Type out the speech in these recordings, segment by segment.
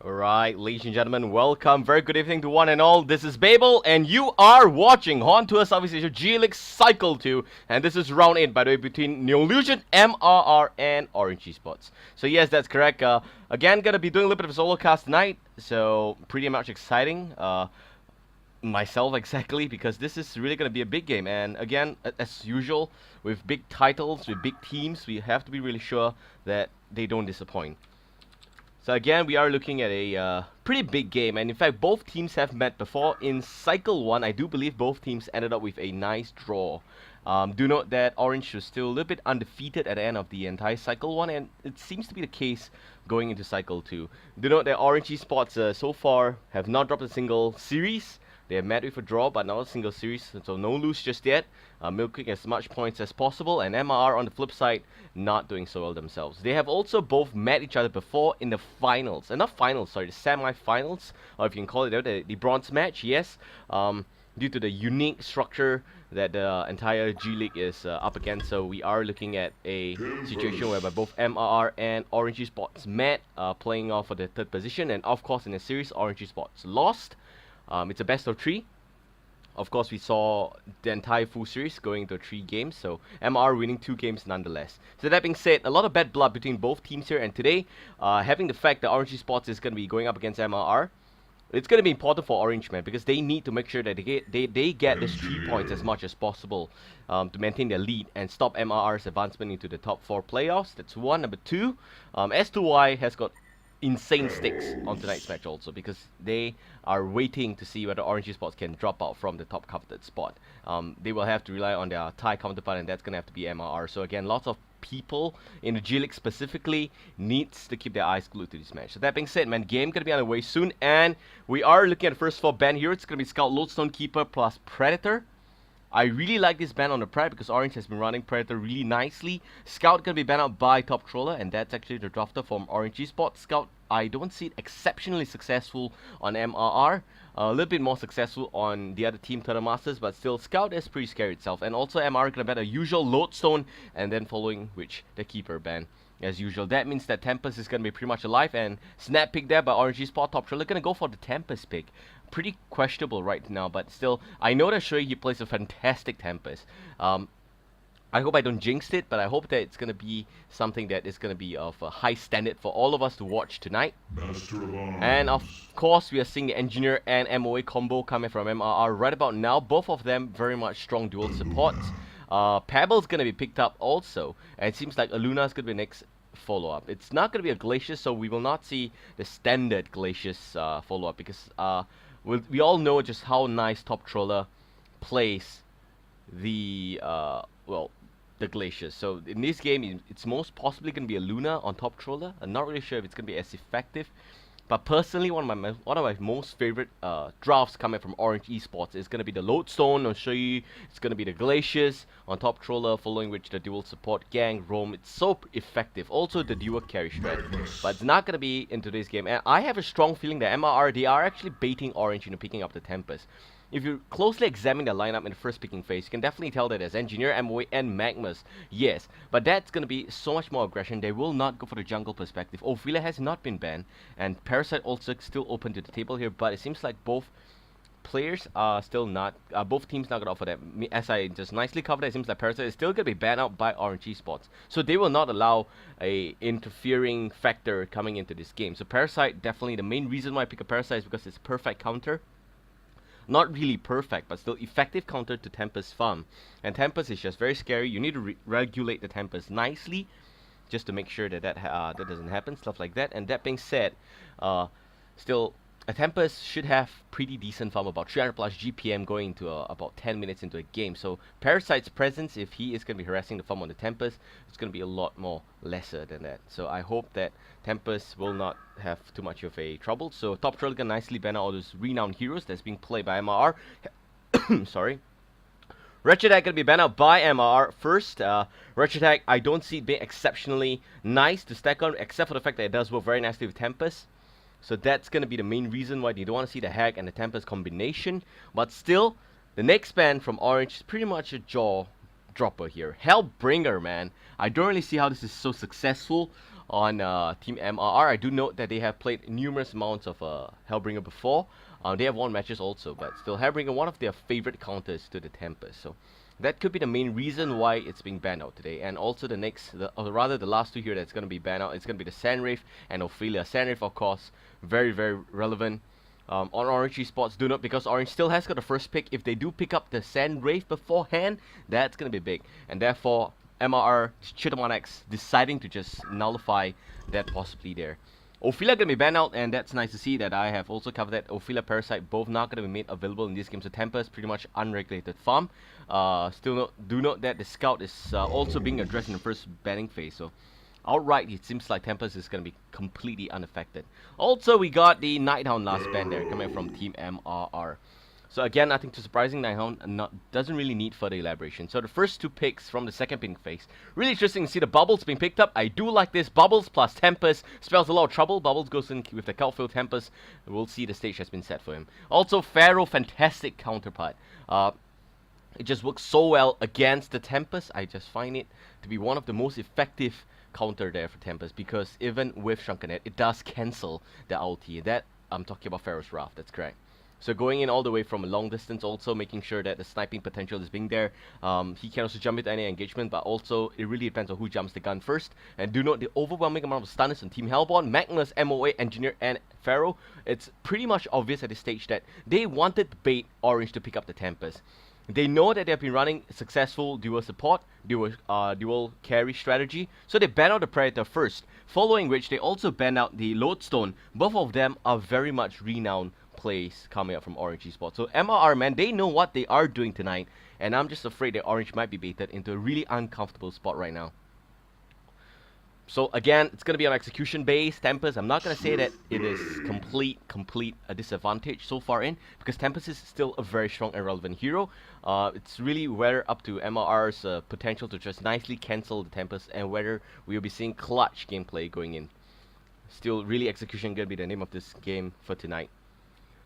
Alright, ladies and gentlemen, welcome. Very good evening to one and all. This is Babael, and you are watching HoNTourSEA G League Cycle 2. And this is round 8, by the way, between Neolution, MRR, and Orange Esports. So, yes, that's correct. Again, gonna be doing a little bit of a solo cast tonight. So, pretty much exciting. Myself exactly, because this is really going to be a big game, and again, as usual, with big titles, with big teams, we have to be really sure that they don't disappoint. So again, we are looking at a pretty big game, and in fact, both teams have met before. In Cycle 1, I do believe both teams ended up with a nice draw. Do note that Orange was still a little bit undefeated at the end of the entire Cycle 1, and it seems to be the case going into Cycle 2. Do note that Orange Esports so far have not dropped a single series. They have met with a draw, but not a single series, so no lose just yet. Milking as much points as possible, and MRR on the flip side, not doing so well themselves. They have also both met each other before in the finals, not finals, sorry, the semi-finals, or if you can call it the bronze match, yes. Due to the unique structure that the entire G League is up against, so we are looking at a situation whereby both MRR and Orange Esports met, playing off for the third position, and of course in the series, Orange Esports lost. It's a best of 3. Of course, we saw the entire full series going into 3 games, so MR winning 2 games nonetheless. So that being said, a lot of bad blood between both teams here, and today, having the fact that Orange Esports is going to be going up against MRR, it's going to be important for Orange, man, because they need to make sure that they get these 3 points as much as possible to maintain their lead and stop MRR's advancement into the top 4 playoffs. That's one. Number 2, S2Y has got insane stakes on tonight's match also, because they are waiting to see whether Orange Esports can drop out from the top coveted spot. They will have to rely on their Thai counterpart, and that's going to have to be MRR. So again, lots of people in the G League specifically needs to keep their eyes glued to this match. So that being said, man, game going to be on the way soon, and we are looking at the first 4 ban here. It's going to be Scout, Lodestone Keeper plus Predator. I really like this ban on the Pred because Orange has been running Predator really nicely. Scout can be banned out by Top Troller, and that's actually the drafter from Orange Esports. Scout, I don't see it exceptionally successful on MRR. A little bit more successful on the other team, Turtle Masters, but still, Scout is pretty scary itself. And also, MRR gonna ban a usual Lodestone, and then following which the Keeper ban. As usual, that means that Tempest is going to be pretty much alive, and snap pick there by Orange Esports. Top Troller going to go for the Tempest pick. Pretty questionable right now, but still, I know that Shui, he plays a fantastic Tempest. I hope I don't jinx it, but I hope that it's going to be something that is going to be of a high standard for all of us to watch tonight. And of course, we are seeing the Engineer and MOA combo coming from MRR right about now. Both of them very much strong dual supports. Pebble's going to be picked up also, and it seems like Aluna's going to be next follow-up. It's not going to be a Glacius, so we will not see the standard Glacius follow-up, because we all know just how nice Top Troller plays the, the Glacius. So in this game, it's most possibly going to be a Luna on Top Troller. I'm not really sure if it's going to be as effective. But personally, one of my most favorite drafts coming from Orange Esports is going to be the Lodestone on Shui. It's going to be the Glacius on Top Troller, following which the dual support Gang, Roam. It's so effective. Also the dual carry strat. But it's not going to be in today's game. And I have a strong feeling that MRR, they are actually baiting Orange into picking up the Tempest. If you closely examine the lineup in the first picking phase, you can definitely tell that there's Engineer, MOA, and Magmas. Yes, but that's going to be so much more aggression. They will not go for the jungle perspective. Ophelia has not been banned, and Parasite also still open to the table here, but it seems like both players are still not, both teams not going to offer that. As I just nicely covered, it seems like Parasite is still going to be banned out by Orange Esports. So they will not allow a interfering factor coming into this game. So Parasite, definitely the main reason why I pick a Parasite is because it's perfect counter. Not really perfect, but still effective counter to Tempest farm. And Tempest is just very scary. You need to regulate the Tempest nicely, just to make sure that that doesn't happen, stuff like that. And that being said, still, a Tempest should have pretty decent farm, about 300 plus GPM going into about 10 minutes into a game. So Parasite's presence, if he is going to be harassing the farm on the Tempest, it's going to be a lot more lesser than that. So I hope that Tempest will not have too much of a trouble. So Top Troll can nicely ban out all those renowned heroes that's being played by MRR. Sorry. Wretched Hack going to be banned out by MRR first. Wretched Hack, I don't see it being exceptionally nice to stack on, except for the fact that it does work very nicely with Tempest. So that's going to be the main reason why you don't want to see the Hack and the Tempest combination. But still, the next ban from Orange is pretty much a jaw dropper here. Hellbringer, man. I don't really see how this is so successful. on Team MRR. I do note that they have played numerous amounts of Hellbringer before. They have won matches also, but still Hellbringer, one of their favorite counters to the Tempest. So that could be the main reason why it's being banned out today. And also the next, or rather the last two here that's going to be banned out, it's going to be the Sandwraith and Ophelia. Sandwraith, of course, very, very relevant. On Orange Esports, do not, because Orange still has got the first pick. If they do pick up the Sandwraith beforehand, that's going to be big. And therefore, MRR, Chitaman deciding to just nullify that possibly there. Ophelia going to be banned out, and that's nice to see that I have also covered that. Ophelia, Parasite, both not going to be made available in this game. So Tempest, pretty much unregulated farm. Do note that the Scout is also being addressed in the first banning phase. So outright, it seems like Tempest is going to be completely unaffected. Also, we got the Nighthound last ban there, coming from Team MRR. So again, nothing too surprising. Nighthound doesn't really need further elaboration. So the first two picks from the second picking phase. Really interesting to see the Bubbles being picked up. I do like this. Bubbles plus Tempest spells a lot of trouble. Bubbles goes in with the Cloudfield Tempest. We'll see the stage has been set for him. Also, Pharaoh, fantastic counterpart. It just works so well against the Tempest. I just find it to be one of the most effective counter there for Tempest, because even with Shrunken Head, it does cancel the ulti. That, I'm talking about Pharaoh's Wrath, that's correct. So going in all the way from a long distance, also making sure that the sniping potential is being there. He can also jump into any engagement, but also it really depends on who jumps the gun first. And do note the overwhelming amount of stunners on Team Hellborn, Magnus, MOA, Engineer, and Pharaoh. It's pretty much obvious at this stage that they wanted to bait Orange to pick up the Tempest. They know that they've been running successful dual support, dual carry strategy, so they ban out the Predator first, following which they also ban out the Lodestone. Both of them are very much renowned plays coming up from Orange Esports. So MRR, man, they know what they are doing tonight, and I'm just afraid that Orange might be baited into a really uncomfortable spot right now. So again, it's going to be on execution base. Tempest, I'm not going to say that it is complete a disadvantage so far in, because Tempest is still a very strong and relevant hero. It's really whether up to MRR's potential to just nicely cancel the Tempest, and whether we'll be seeing clutch gameplay going in. Still, really execution going to be the name of this game for tonight.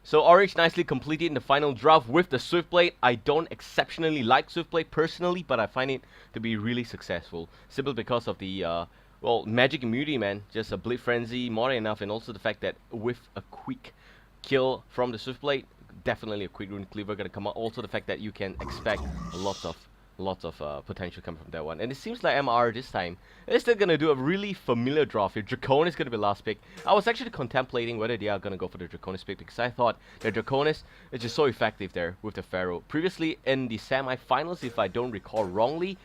So Orange nicely completed in the final draft with the Swiftblade. I don't exceptionally like Swiftblade personally, but I find it to be really successful, simply because of the well, magic immunity, man. Just a Blade Frenzy, more than enough, and also the fact that with a quick kill from the Swiftblade, definitely a quick rune cleaver gonna come out. Also the fact that you can expect lots of potential coming from that one. And it seems like MR this time is still gonna do a really familiar draft here. Draconis is gonna be last pick. I was actually contemplating whether they are gonna go for the Draconis pick, because I thought the Draconis is just so effective there with the Pharaoh. Previously in the semi-finals, if I don't recall wrongly,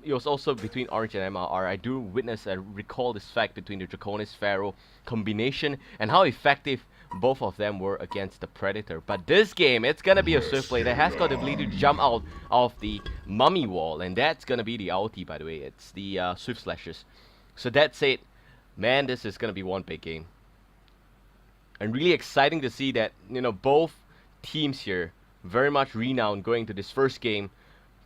it was also between Orange and MRR. I do witness and recall this fact between the Draconis Pharaoh combination and how effective both of them were against the Predator. But this game, it's gonna be a Swiftblade that has got the ability to jump out of the mummy wall, and that's gonna be the ulti, by the way. It's the Swift Slashes. So that's it, man. This is gonna be one big game, and really exciting to see that, you know, both teams here very much renowned going to this first game.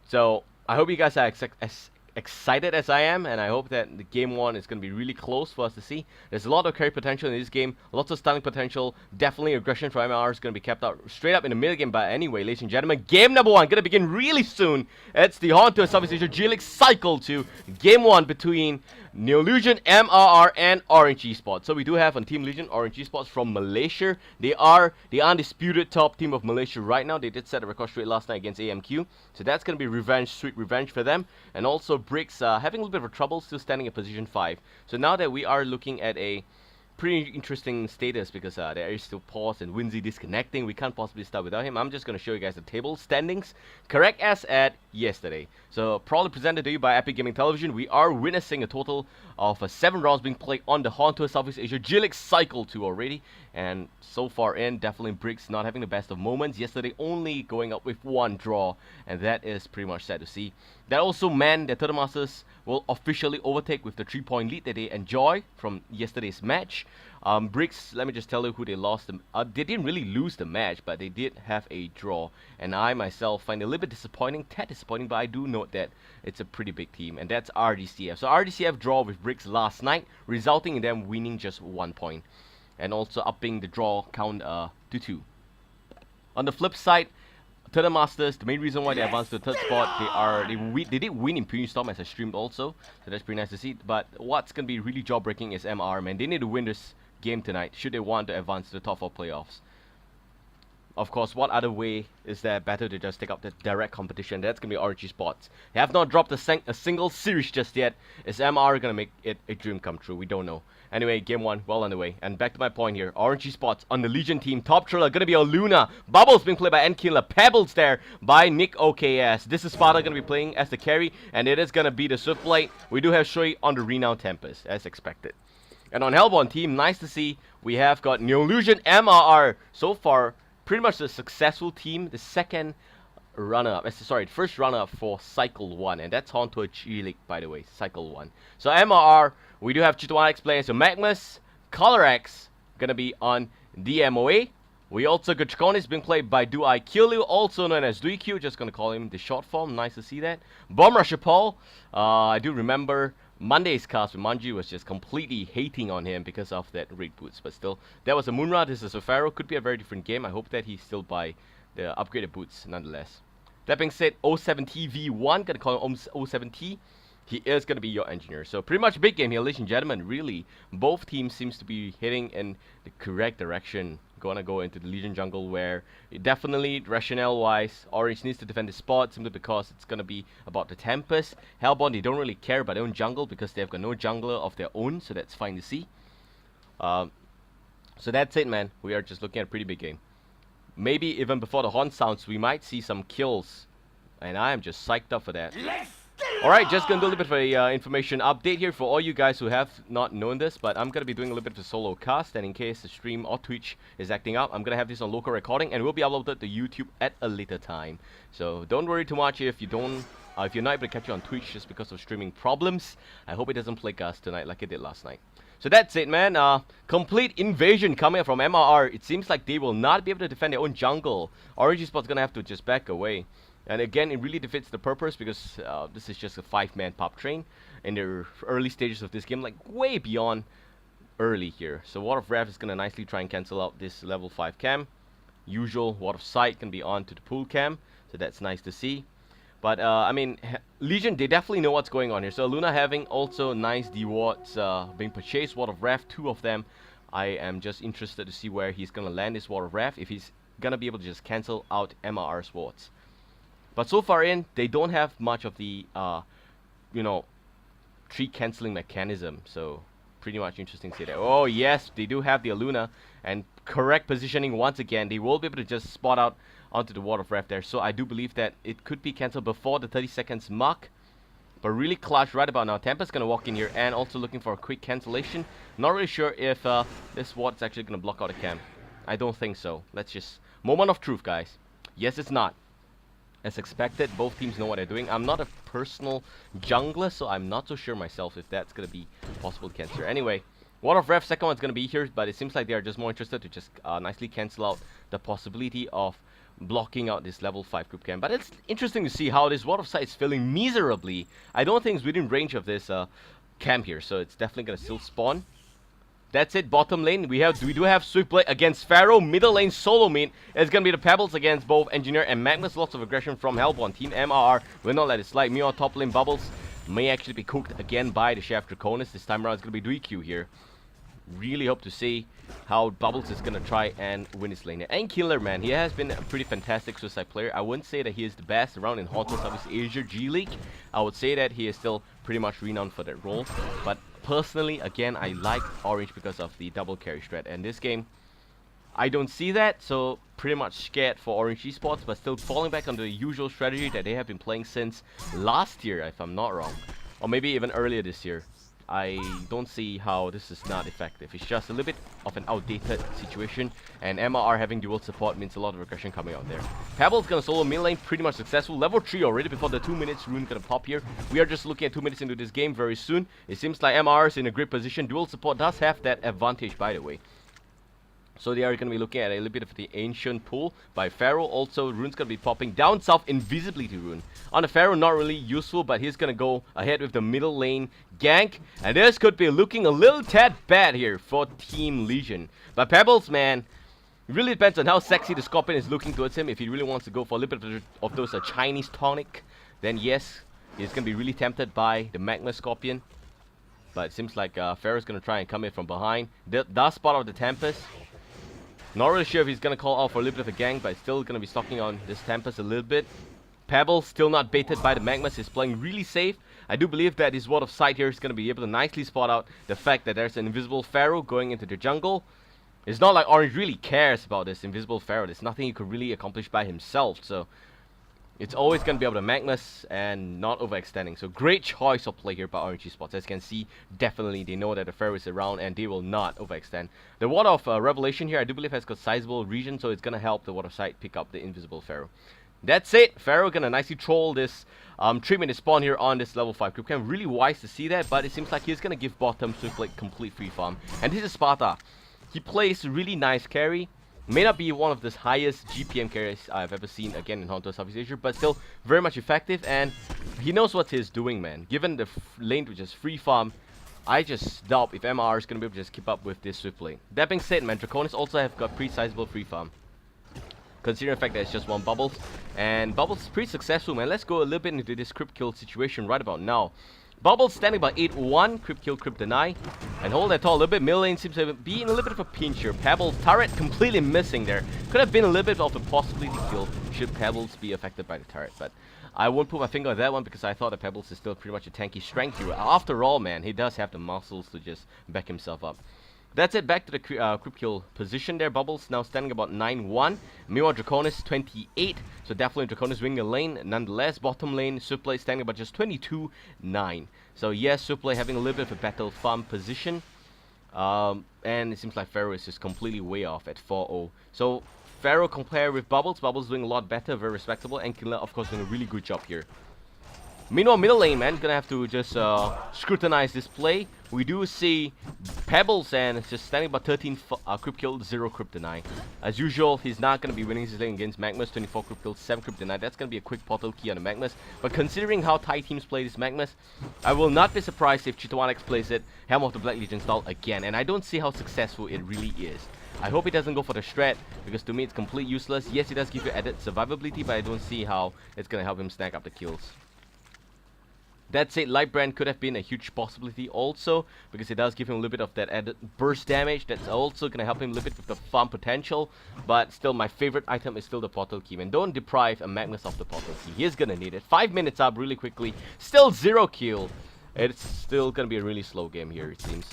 So I hope you guys are as excited as I am, and I hope that the game one is going to be really close for us to see. There's a lot of carry potential in this game, lots of stunning potential. Definitely aggression from MR is going to be kept out straight up in the middle game. But anyway, ladies and gentlemen, game number one going to begin really soon. It's the HoNTourSEA Southeast Asia G-League Cycle 2, game one between Neolution, MRR, and Orange Esports. So we do have on Team Legion, Orange Esports from Malaysia. They are the undisputed top team of Malaysia right now. They did set a record straight last night against AMQ. So that's going to be revenge, sweet revenge for them. And also Bricks having a little bit of trouble, still standing in position 5. So now that we are looking at a pretty interesting status, because there is still Pause and Winzy disconnecting. We can't possibly start without him. I'm just going to show you guys the table standings, correct as at yesterday. So proudly presented to you by Epic Gaming Television. We are witnessing a total of 7 rounds being played on the HoNTourSEA Southeast Asia G-League Cycle 2 already. And so far in, definitely Bricks not having the best of moments. Yesterday only going up with 1 draw, and that is pretty much sad to see. That also meant that Turtle Masters will officially overtake with the 3-point lead that they enjoy from yesterday's match. Bricks, let me just tell you who they lost. They didn't really lose the match, but they did have a draw. And I myself find it a little bit disappointing, tad disappointing, but I do note that it's a pretty big team, and that's RDCF. So RDCF draw with Bricks last night, resulting in them winning just 1 point, and also upping the draw count to 2. On the flip side, Turtle Masters, the main reason why they advanced to the third spot, they did win in Punish Storm as I streamed also, so that's pretty nice to see. But what's going to be really jaw-breaking is MR, man. They need to win this game tonight should they want to advance to the top 4 playoffs. Of course, what other way is there better to just take up the direct competition? That's going to be ORGE Sports. They have not dropped a single series just yet. Is MR going to make it a dream come true? We don't know. Anyway, game 1 well underway. And back to my point here. ORGE Sports on the Legion team. Top Triller going to be Luna. Bubbles being played by N-Killer. Pebbles there by Nick OKS. This is Sparta going to be playing as the carry. And it is going to be the Swiftblade. We do have Shui on the Renowned Tempest, as expected. And on Hellborn team, nice to see. We have got Neolution MRR. So far, pretty much the successful team, the second runner-up, sorry, first runner-up for Cycle 1, and that's HoNTourSEA League, by the way, Cycle 1. So MRR, we do have Chitwanex playing, so Magmus, ColorX, gonna be on DMOA. We also got Draconis being played by Duai Kyulu, also known as Duikyu, just gonna call him the short form, nice to see that. Bomb Rusher Paul, I do remember Monday's cast with Manji was just completely hating on him because of that raid boots, but still, that was a Moonra, this is a Pharaoh, could be a very different game. I hope that he still buy the upgraded boots nonetheless. That being said, 07T V1, gonna call him 07T, he is gonna be your engineer. So pretty much big game here, ladies and gentlemen, really. Both teams seems to be heading in the correct direction. Gonna go into the Legion jungle where definitely rationale wise Orange needs to defend the spot simply because it's gonna be about the Tempest. Hellborn, they don't really care about their own jungle because they've got no jungler of their own, so that's fine to see. So that's it, man. We are just looking at a pretty big game. Maybe even before the horn sounds we might see some kills, and I am just psyched up for that. Alright, just gonna do a little bit of a information update here for all you guys who have not known this, but I'm gonna be doing a little bit of a solo cast, and in case the stream or Twitch is acting up, I'm gonna have this on local recording and will be uploaded to YouTube at a later time. So don't worry too much if you're not able to catch it on Twitch just because of streaming problems. I hope it doesn't plague us tonight like it did last night. So that's it, man. Complete invasion coming from MRR. It seems like they will not be able to defend their own jungle. ORGE Sports gonna have to just back away. And again, it really defeats the purpose because this is just a 5-man pop train in the early stages of this game, like way beyond early here. So Ward of Wrath is going to nicely try and cancel out this level 5 cam. Usual Ward of Sight can be on to the pool cam, so that's nice to see. But I mean, Legion, they definitely know what's going on here. So Luna having also nice D-wards being purchased, Ward of Wrath, 2 of them. I am just interested to see where he's going to land this Ward of Wrath, if he's going to be able to just cancel out MRR's wards. But so far in, they don't have much of the, you know, tree cancelling mechanism. So, pretty much interesting to see that. Oh, yes, they do have the Aluna. And correct positioning once again. They will be able to just spot out onto the Ward of Wrath there. So, I do believe that it could be cancelled before the 30 seconds mark. But really clutch right about now. Tempest's going to walk in here and also looking for a quick cancellation. Not really sure if this ward's actually going to block out a camp. I don't think so. Let's just... Moment of truth, guys. Yes, it's not. As expected, both teams know what they're doing. I'm not a personal jungler, so I'm not so sure myself if that's going to be possible to cancel. Anyway, Ward of Wrath, second one's going to be here, but it seems like they are just more interested to just nicely cancel out the possibility of blocking out this level 5 group camp. But it's interesting to see how this Ward of Sight is failing miserably. I don't think it's within range of this camp here, so it's definitely going to still spawn. That's it, bottom lane. We do have Swiftblade against Pharaoh. Middle lane solo mid. It's gonna be the Pebbles against both Engineer and Magnus. Lots of aggression from Hellborn. Team MRR will not let it slide. Mio top lane Bubbles may actually be cooked again by the Chef Draconis. This time around it's gonna be Duikyu here. Really hope to see how Bubbles is gonna try and win his lane. And Killer, man, he has been a pretty fantastic suicide player. I wouldn't say that he is the best around in HoNTourSEA Asia G League. I would say that he is still pretty much renowned for that role. But personally, again, I like Orange because of the double carry strat. And this game, I don't see that, so pretty much scared for Orange Esports, but still falling back on the usual strategy that they have been playing since last year, if I'm not wrong. Or maybe even earlier this year. I don't see how this is not effective. It's just a little bit of an outdated situation, and MRR having dual support means a lot of aggression coming out there. Pebble's gonna solo mid lane, pretty much successful. Level 3 already before the 2 minutes rune gonna pop here. We are just looking at 2 minutes into this game very soon. It seems like MRR is in a great position. Dual support does have that advantage, by the way. So they are going to be looking at a little bit of the ancient pull by Pharaoh. Also, rune's going to be popping down south, invisibility rune. On the Pharaoh, not really useful, but he's going to go ahead with the middle lane gank. And this could be looking a little tad bad here for Team Legion. But Pebbles, man, It really depends on how sexy the Scorpion is looking towards him. If he really wants to go for a little bit of those Chinese tonic, then yes, he's going to be really tempted by the Magma Scorpion. But it seems like Pharaoh's going to try and come in from behind. Does spot out the Tempest. Not really sure if he's going to call out for a little bit of a gang, but still going to be stocking on this Tempest a little bit. Pebble still not baited by the Magmas. He's playing really safe. I do believe that his Ward of Sight here is going to be able to nicely spot out the fact that there's an invisible Pharaoh going into the jungle. It's not like Orange really cares about this invisible Pharaoh. There's nothing he could really accomplish by himself. So it's always going to be able to Magmas and not overextending. So great choice of play here by Orange Esports. As you can see, definitely they know that the Pharaoh is around and they will not overextend. The Ward of Revelation here, I do believe, has got sizable region, so it's going to help the Ward of Sight pick up the invisible Pharaoh. That's it. Pharaoh gonna nicely troll this 3-minute spawn here on this level 5 creep camp. Really wise to see that, but it seems like he's gonna give bottom Swift like complete free farm. And this is Sparta. He plays really nice carry. May not be one of the highest GPM carries I've ever seen again in HoNTourSEA Southeast Asia, but still very much effective, and he knows what he's doing, man. Given the lane which is free farm, I just doubt if MRR is gonna be able to just keep up with this Swift lane. That being said, man, Draconis also have got pretty sizable free farm, considering the fact that it's just one Bubbles. And Bubbles is pretty successful, man. Let's go a little bit into this crypt kill situation right about now. Bubbles standing by 8-1, crypt kill, crypt deny. And hold that tall a little bit. Middle lane seems to be in a little bit of a pinch here. Pebbles, turret completely missing there. Could have been a little bit of a possibility kill should Pebbles be affected by the turret. But I won't put my finger on that one because I thought that Pebbles is still pretty much a tanky strength hero. After all, man, he does have the muscles to just back himself up. That's it, back to the crypt kill position there. Bubbles now standing about 9-1. Meanwhile, Draconis 28. So definitely Draconis winning the lane. Nonetheless, bottom lane, Swiftplay standing about just 22-9. So yes, Swiftplay having a little bit of a battle farm position. And it seems like Pharaoh is just completely way off at 4-0. So Pharaoh compared with Bubbles. Bubbles doing a lot better, very respectable. And Killer, of course, doing a really good job here. Meanwhile, middle lane, man, gonna have to just scrutinize this play. We do see Pebbles and it's just standing about 13 crypt kill, 0 crypt deny. As usual, he's not gonna be winning his lane against Magmas. 24 crypt kill, 7 crypt deny. That's gonna be a quick portal key on the Magmas. But considering how Thai teams play this Magmas, I will not be surprised if Chitawanex plays it Helm of the Black Legion style again. And I don't see how successful it really is. I hope he doesn't go for the strat, because to me it's complete useless. Yes, it does give you added survivability, but I don't see how it's gonna help him snag up the kills. That said, Lightbrand could have been a huge possibility also, because it does give him a little bit of that added burst damage. That's also going to help him a little bit with the farm potential. But still, my favorite item is still the portal key. And don't deprive a Magnus of the portal key. He's going to need it. 5 minutes up really quickly. Still 0 kill. It's still going to be a really slow game here, it seems.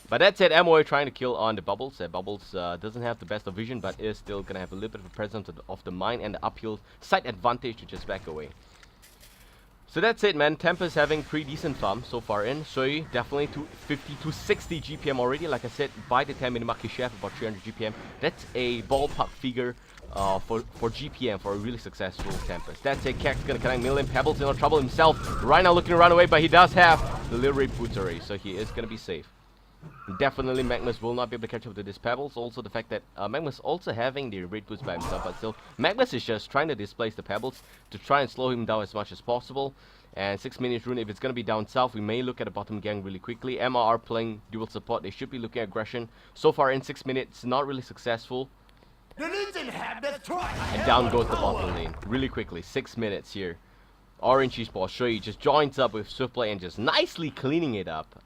But that said, MOA trying to kill on the Bubbles. Bubbles doesn't have the best of vision, but is still going to have a little bit of a presence of the mind and the uphill side advantage to just back away. So that's it, man. Tempest having pretty decent farm so far in. Sui definitely 250 to 60 GPM already. Like I said, by the 10-minute mark, he should have about 300 GPM. That's a ballpark figure for GPM for a really successful Tempest. That's it. Kek's gonna connect Million. Pebbles in trouble himself. Right now looking to run away, but he does have the little red boots already, so he is gonna be safe. Definitely Magnus will not be able to catch up to this Pebbles. Also the fact that Magnus also having the red boots by himself, but still Magnus is just trying to displace the Pebbles to try and slow him down as much as possible. And 6 minutes rune, if it's going to be down south, we may look at the bottom gang really quickly. MRR playing dual support, they should be looking at aggression. So far in 6 minutes, not really successful. And down goes the bottom lane really quickly. 6 minutes here. Orange Esports, Shui just joins up with Swiftplay and just nicely cleaning it up.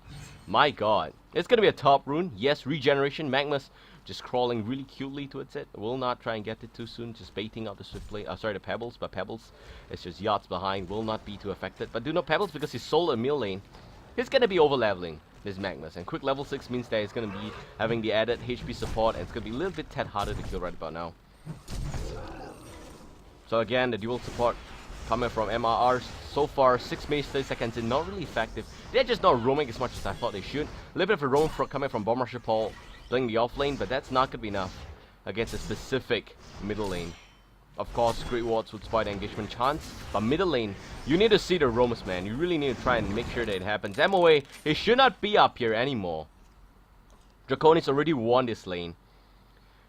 My god. It's going to be a top rune. Yes, regeneration. Magmas just crawling really cutely towards it. Will not try and get it too soon. Just baiting out the Swiftplay. Sorry, the Pebbles. But Pebbles is just yards behind. Will not be too affected. But do know Pebbles, because he's sold a mill lane, he's going to be over leveling this Magmas. And quick level 6 means that he's going to be having the added HP support. And it's going to be a little bit tad harder to kill right about now. So again, the dual support coming from MRR. So far, 6 minutes, 30 seconds in, not really effective. They're just not roaming as much as I thought they should. A little bit of a roam coming from Bomb Rusher Paul playing the off lane, but that's not going to be enough against a specific middle lane. Of course, Great Wards would spoil the engagement chance, but middle lane, you need to see the roams, man. You really need to try and make sure that it happens. MOA, he should not be up here anymore. Draconis already won this lane.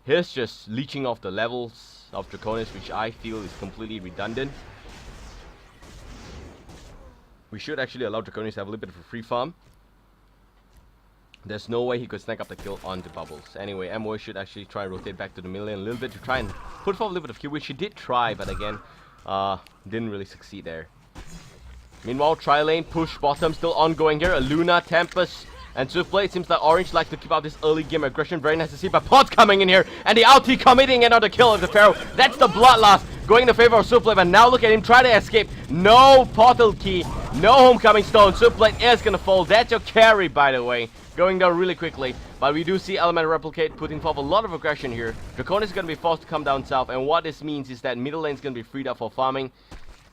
He's just leeching off the levels of Draconis, which I feel is completely redundant. We should actually allow Draconis to have a little bit of a free farm. There's no way he could snag up the kill onto Bubbles. Anyway, MOA should actually try and rotate back to the middle lane a little bit to try and put forward a little bit of kill, which he did try, but again, didn't really succeed there. Meanwhile, tri-lane push bottom still ongoing here. Luna, Tempest, and Swiftblade. It seems like Orange like to keep up this early game aggression. Very nice to see, but Pot coming in here, and the LT committing another kill of the Pharaoh. That's the Bloodlust going in the favor of Swiftblade, but now look at him try to escape. No portal key, no homecoming stone. Swiftblade is gonna fall. That's your carry, by the way. Going down really quickly, but we do see Element Replicate putting forth a lot of aggression here. Draconis is gonna be forced to come down south, and what this means is that middle lane is gonna be freed up for farming.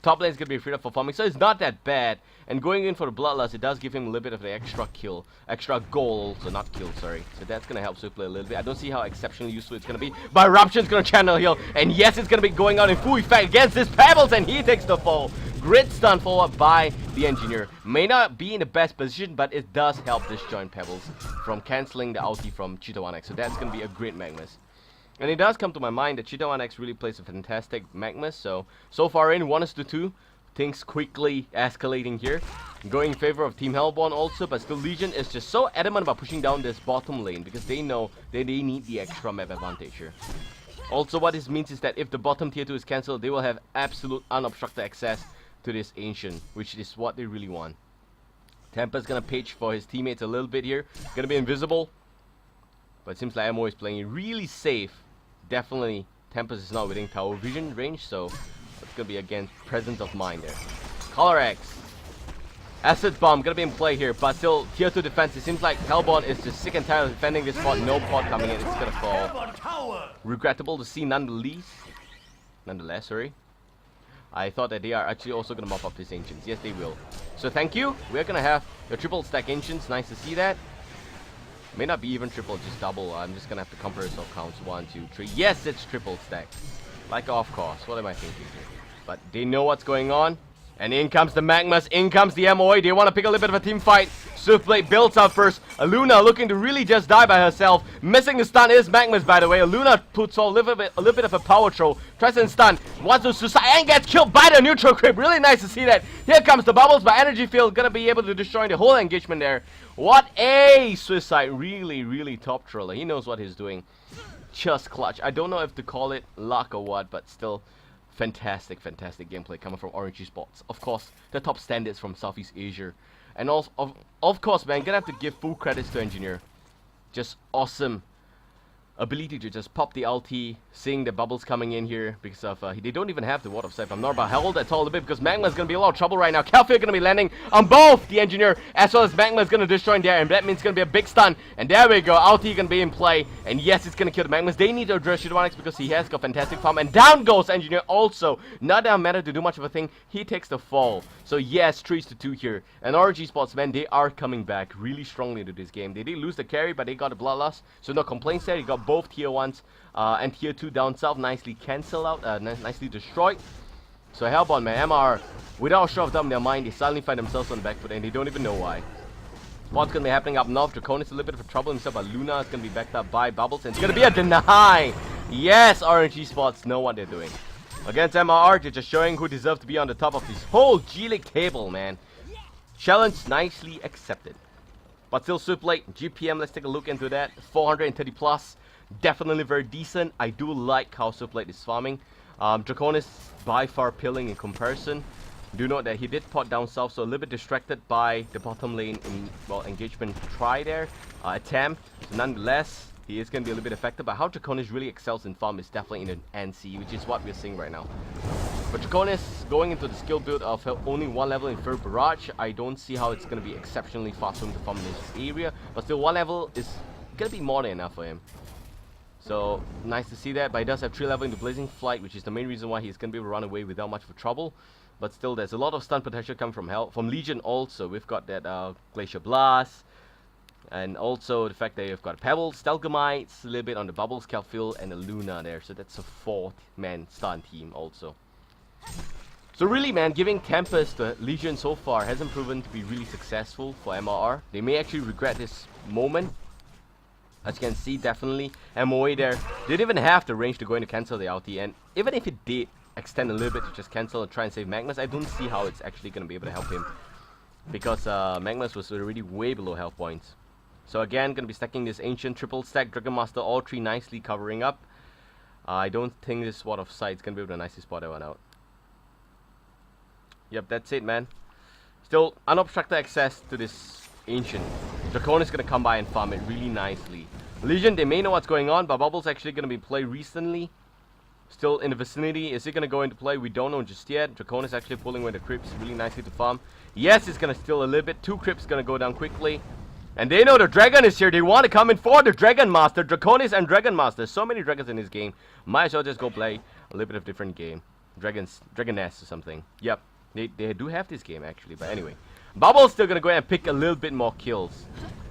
Top lane is going to be freed up for farming, so it's not that bad. And going in for the Bloodlust, it does give him a little bit of the extra kill. Extra goal, so not kill, sorry. So that's going to help Swiftblade a little bit. I don't see how exceptionally useful it's going to be. But Eruption's going to channel heal. And yes, it's going to be going out in full effect against this Pebbles, and he takes the fall. Grid stun followed by the Engineer. May not be in the best position, but it does help disjoint Pebbles from cancelling the ulti from Cheetah 1X. So that's going to be a great Magmus. And it does come to my mind that Cheetah 1X really plays a fantastic Magmus. So far in 1:2, things quickly escalating here. Going in favor of Team Hellborn also, but still Legion is just so adamant about pushing down this bottom lane because they know that they need the extra map advantage here. Also, what this means is that if the bottom tier 2 is cancelled, they will have absolute unobstructed access to this Ancient, which is what they really want. Tempa's gonna pitch for his teammates a little bit here. Gonna be invisible. But it seems like MO is playing it really safe. Definitely, Tempest is not within tower vision range, so it's gonna be again presence of mind there. Color X, Acid Bomb gonna be in play here, but still tier 2 defense. It seems like Hellborn is just sick and tired of defending this spot. No pot coming in, it's gonna fall. Regrettable to see nonetheless. Sorry. I thought that they are actually also gonna mop up these Ancients. Yes, they will. So thank you. We're gonna have your triple stack Ancients. Nice to see that. May not be even triple, just double. I'm just gonna have to compare yourself counts 1, 2, 3. Yes, it's triple stack. Like off course. What am I thinking here? But they know what's going on. And in comes the Magmas, in comes the MOA. They want to pick a little bit of a team fight. Swiftblade builds up first. Luna looking to really just die by herself. Missing the stun is Magmas, by the way. Luna puts on a little bit of a power throw. Tries to stun. Wants to suicide and gets killed by the neutral creep. Really nice to see that. Here comes the Bubbles, but Energy Field gonna be able to destroy the whole engagement there. What a suicide. Really top troller. He knows what he's doing. Just clutch. I don't know if to call it luck or what, but still fantastic gameplay coming from Orange Esports. Of course, the top standards from Southeast Asia. And also, of course, man, gonna have to give full credits to Engineer. Just awesome ability to just pop the ulti, seeing the Bubbles coming in here because of they don't even have the Ward of Sight. I'm not about held at all a bit because Magma is gonna be a lot of trouble right now. Calfear gonna be landing on both the Engineer as well as Magma is gonna destroy there, and that means it's gonna be a big stun. And there we go, ulti gonna be in play, and yes, it's gonna kill the Magmas. They need to address Cheetah 1X because he has got fantastic farm, and down goes Engineer also. Not that matter to do much of a thing. He takes the fall. So yes, 3-2 here. And ORGE Esports, man, they are coming back really strongly into this game. They did lose the carry, but they got a Bloodlust, so no complaints there. You got both tier 1s and tier 2 down south nicely cancelled out, nicely destroyed. So Hellborn, man, MR, without a shadow of doubt in their mind, they suddenly find themselves on the back foot and they don't even know why. What's going to be happening up north? Draconis a little bit of a trouble himself, but Luna is going to be backed up by Bubbles, and it's going to be a deny. Yes, Orange Esports know what they're doing. Against MRR, they're just showing who deserves to be on the top of this whole G-League table, man. Challenge nicely accepted. But still, Swiftblade, GPM, let's take a look into that. 430 plus. Definitely very decent. I do like how Swiftblade is farming. Draconis by far pilling in comparison. Do note that he did pot down south, so a little bit distracted by the bottom lane engagement try there. Attempt. So nonetheless, he is going to be a little bit affected. But how Draconis really excels in farm is definitely in an NC, which is what we're seeing right now. But Draconis going into the skill build of only 1 level in third barrage, I don't see how it's going to be exceptionally fast for him to farm in this area. But still, 1 level is going to be more than enough for him. So, nice to see that, but he does have 3 level into Blazing Flight, which is the main reason why he's going to be able to run away without much of a trouble. But still, there's a lot of stun potential coming from Legion also. We've got that Glacier Blast, and also the fact that you've got Pebbles, Stalagmites, a little bit on the Bubbles, Calfil, and the Luna there. So that's a 4-man stun team also. So really, man, giving Tempest to Legion so far hasn't proven to be really successful for MRR. They may actually regret this moment. As you can see, definitely, MOA there didn't even have the range to go in to cancel the ulti, and even if it did extend a little bit to just cancel and try and save Magmas, I don't see how it's actually going to be able to help him. Because Magmas was already way below health points. So again, gonna be stacking this Ancient, triple stack, Dragon Master, all three nicely covering up. I don't think this Sword of Sight's gonna be able to nicely spot that one out. Yep, that's it, man. Still, unobstructed access to this Ancient. Dracon is gonna come by and farm it really nicely. Legion, they may know what's going on, but Bubble's actually gonna be played recently. Still in the vicinity. Is it gonna go into play? We don't know just yet. Dracon is actually pulling away the Crypts really nicely to farm. Yes, it's gonna steal a little bit. 2 Crypts gonna go down quickly. And they know the Dragon is here. They want to come in for the Dragon Master. Draconis and Dragon Master. So many dragons in this game. Might as well just go play a little bit of different game. Dragoness or something. Yep. They do have this game actually. But anyway. Bubble's still going to go ahead and pick a little bit more kills.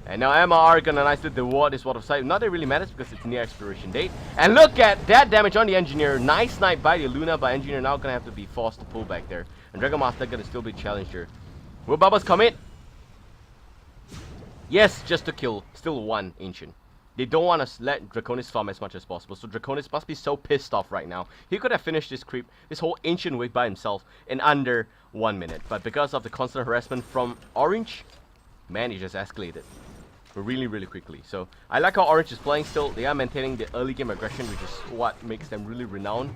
And now MRR going to nicely reward this Sword of Sight. Not that it really matters because it's near expiration date. And look at that damage on the Engineer. Nice snipe by the Luna. But Engineer now going to have to be forced to pull back there. And Dragon Master going to still be challenged here. Will Bubbles come in? Yes, just to kill. Still 1 Ancient. They don't want to let Draconis farm as much as possible. So Draconis must be so pissed off right now. He could have finished this creep, this whole Ancient wave by himself in under 1 minute. But because of the constant harassment from Orange, man, he just escalated really, really quickly. So I like how Orange is playing still. They are maintaining the early game aggression, which is what makes them really renowned